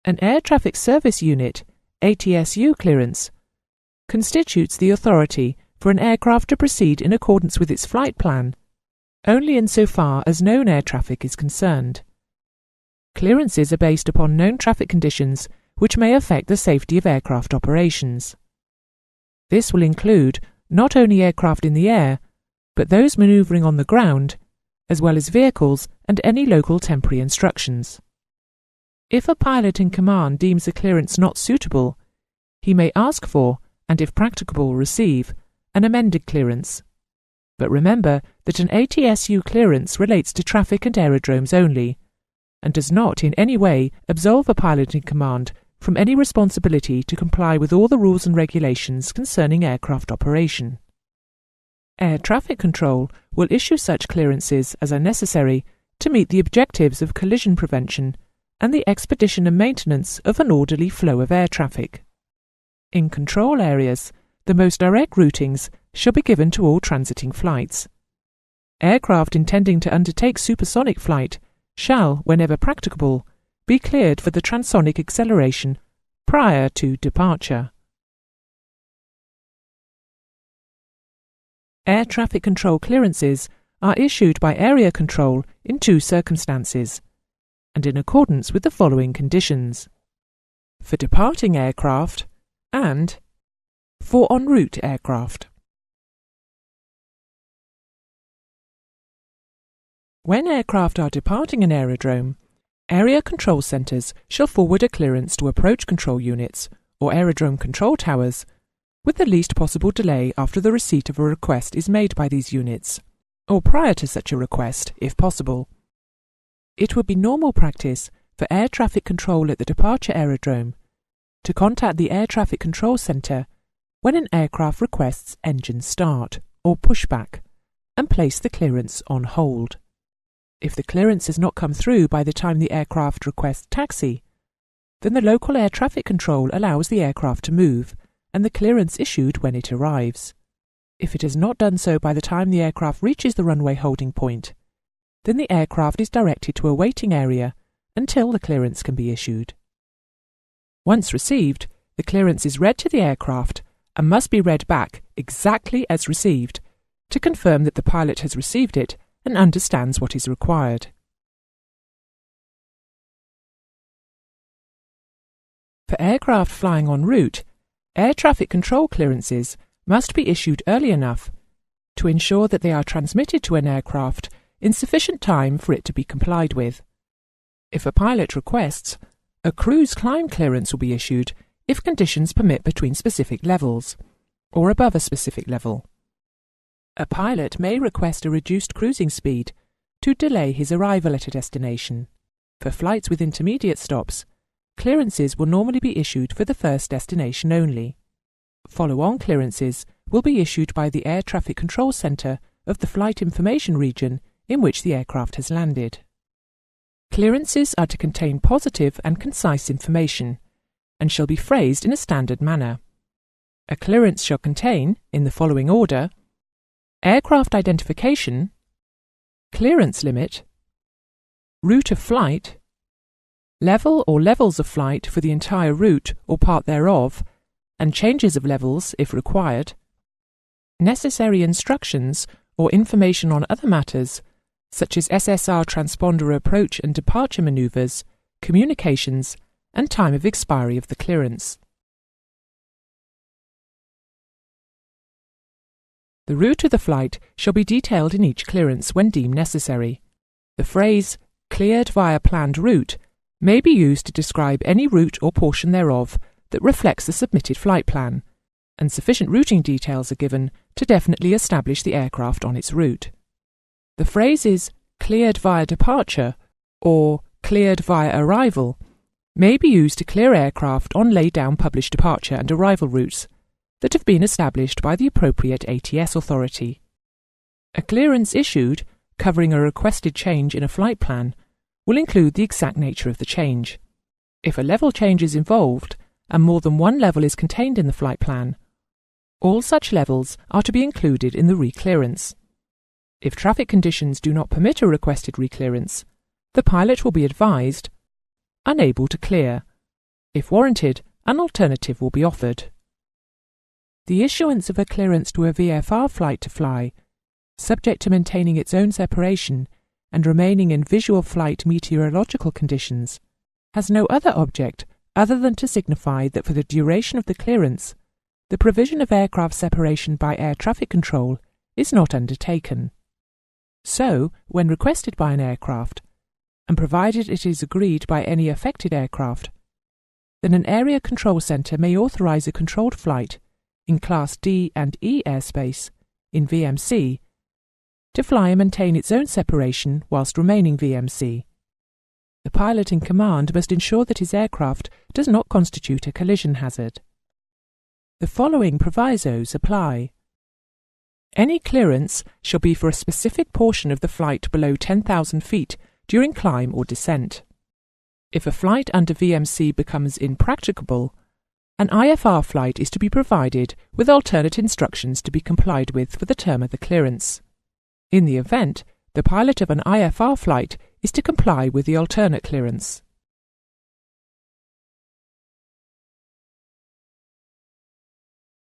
An Air Traffic Service Unit (ATSU) clearance constitutes the authority for an aircraft to proceed in accordance with its flight plan, only insofar as known air traffic is concerned. Clearances are based upon known traffic conditions which may affect the safety of aircraft operations. This will include not only aircraft in the air, but those manoeuvring on the ground, as well as vehicles and any local temporary instructions. If a pilot in command deems a clearance not suitable, he may ask for, and if practicable receive, an amended clearance. But remember that an ATSU clearance relates to traffic and aerodromes only, and does not in any way absolve a pilot in command from any responsibility to comply with all the rules and regulations concerning aircraft operation. Air traffic control will issue such clearances as are necessary to meet the objectives of collision prevention and the expedition and maintenance of an orderly flow of air traffic. In control areas, the most direct routings shall be given to all transiting flights. Aircraft intending to undertake supersonic flight shall, whenever practicable, be cleared for the transonic acceleration prior to departure. Air traffic control clearances are issued by area control in two circumstances, and in accordance with the following conditions: for departing aircraft and for en route aircraft. When aircraft are departing an aerodrome, area control centres shall forward a clearance to approach control units or aerodrome control towers with the least possible delay after the receipt of a request is made by these units, or prior to such a request, if possible. It would be normal practice for air traffic control at the departure aerodrome to contact the air traffic control centre when an aircraft requests engine start or pushback and place the clearance on hold. If the clearance has not come through by the time the aircraft requests taxi, then the local air traffic control allows the aircraft to move and the clearance issued when it arrives. If it has not done so by the time the aircraft reaches the runway holding point, then the aircraft is directed to a waiting area until the clearance can be issued. Once received, the clearance is read to the aircraft and must be read back exactly as received to confirm that the pilot has received it and understands what is required. For aircraft flying en route, air traffic control clearances must be issued early enough to ensure that they are transmitted to an aircraft in sufficient time for it to be complied with. If a pilot requests, a cruise climb clearance will be issued if conditions permit between specific levels, or above a specific level. A pilot may request a reduced cruising speed to delay his arrival at a destination. For flights with intermediate stops, clearances will normally be issued for the first destination only. Follow-on clearances will be issued by the Air Traffic Control Centre of the flight information region in which the aircraft has landed. Clearances are to contain positive and concise information, and shall be phrased in a standard manner. A clearance shall contain, in the following order: aircraft identification, clearance limit, route of flight, level or levels of flight for the entire route or part thereof, and changes of levels if required, necessary instructions or information on other matters, such as SSR transponder approach and departure manoeuvres, communications, and time of expiry of the clearance. The route of the flight shall be detailed in each clearance when deemed necessary. The phrase, cleared via planned route, may be used to describe any route or portion thereof that reflects the submitted flight plan, and sufficient routing details are given to definitely establish the aircraft on its route. The phrases cleared via departure or cleared via arrival may be used to clear aircraft on laid-down published departure and arrival routes that have been established by the appropriate ATS authority. A clearance issued covering a requested change in a flight plan will include the exact nature of the change. If a level change is involved and more than one level is contained in the flight plan, all such levels are to be included in the reclearance. If traffic conditions do not permit a requested reclearance, the pilot will be advised unable to clear, If warranted, an alternative will be offered. The issuance of a clearance to a VFR flight to fly, subject to maintaining its own separation and remaining in visual flight meteorological conditions, has no other object other than to signify that for the duration of the clearance, the provision of aircraft separation by air traffic control is not undertaken. So, when requested by an aircraft, and provided it is agreed by any affected aircraft, then an Area Control Centre may authorise a controlled flight in Class D and E airspace, in VMC, to fly and maintain its own separation whilst remaining VMC. The pilot in command must ensure that his aircraft does not constitute a collision hazard. The following provisos apply. Any clearance shall be for a specific portion of the flight below 10,000 feet during climb or descent. If a flight under VMC becomes impracticable, an IFR flight is to be provided with alternate instructions to be complied with for the term of the clearance. In the event, the pilot of an IFR flight is to comply with the alternate clearance.